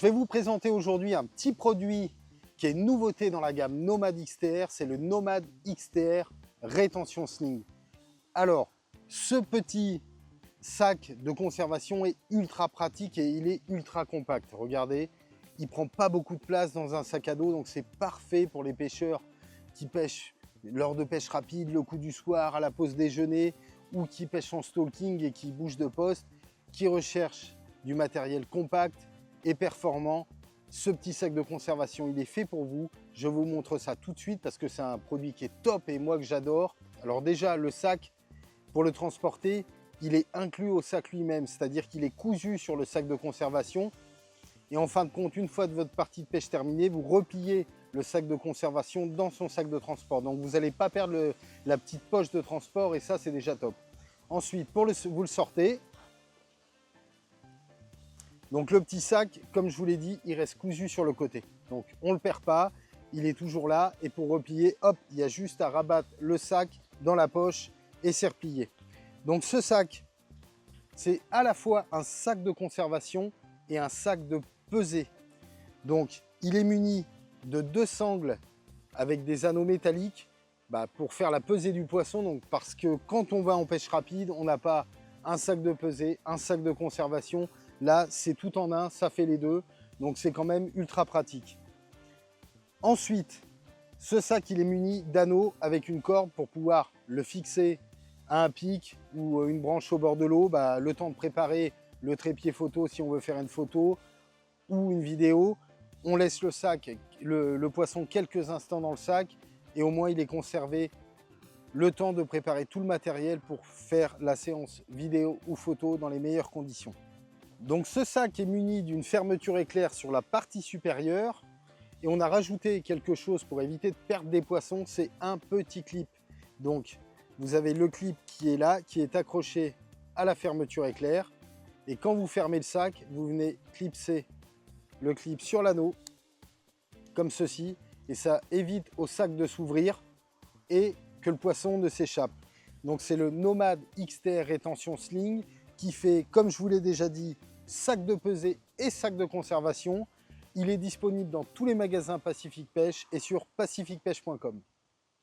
je vais vous présenter aujourd'hui un petit produit qui est une nouveauté dans la gamme Nomad XTR, c'est le Nomad XTR Rétention Sling. Alors, ce petit sac de conservation est ultra pratique et il est ultra compact. Regardez, il prend pas beaucoup de place dans un sac à dos, donc c'est parfait pour les pêcheurs qui pêchent lors de pêche rapide, le coup du soir, à la pause déjeuner, ou qui pêchent en stalking et qui bougent de poste, qui recherchent du matériel compact et performant. Ce petit sac de conservation, il est fait pour vous. Je vous montre ça tout de suite parce que c'est un produit qui est top et moi que j'adore. Alors déjà, le sac, pour le transporter, il est inclus au sac lui-même, c'est-à-dire qu'il est cousu sur le sac de conservation. Et en fin de compte, une fois de votre partie de pêche terminée, vous repliez le sac de conservation dans son sac de transport. Donc vous n'allez pas perdre la petite poche de transport et ça, c'est déjà top. Ensuite, vous le sortez. Donc le petit sac, comme je vous l'ai dit, il reste cousu sur le côté. Donc on ne le perd pas, il est toujours là. Et pour replier, hop, il y a juste à rabattre le sac dans la poche et c'est replié. Donc ce sac, c'est à la fois un sac de conservation et un sac de pesée. Donc il est muni de 2 sangles avec des anneaux métalliques pour faire la pesée du poisson. Donc parce que quand on va en pêche rapide, on n'a pas un sac de pesée, un sac de conservation. Là, c'est tout en un, ça fait les deux. Donc c'est quand même ultra pratique. Ensuite, ce sac, il est muni d'anneaux avec une corde pour pouvoir le fixer à un pic ou une branche au bord de l'eau. Le temps de préparer le trépied photo si on veut faire une photo ou une vidéo. On laisse le sac, le poisson quelques instants dans le sac et au moins il est conservé le temps de préparer tout le matériel pour faire la séance vidéo ou photo dans les meilleures conditions. Donc ce sac est muni d'une fermeture éclair sur la partie supérieure et on a rajouté quelque chose pour éviter de perdre des poissons, c'est un petit clip. Donc vous avez le clip qui est là, qui est accroché à la fermeture éclair et quand vous fermez le sac, vous venez clipser le clip sur l'anneau comme ceci et ça évite au sac de s'ouvrir et que le poisson ne s'échappe. Donc c'est le Nomad XTR Rétention Sling qui fait, comme je vous l'ai déjà dit, sac de pesée et sac de conservation. Il est disponible dans tous les magasins Pacific Pêche et sur pacificpêche.com.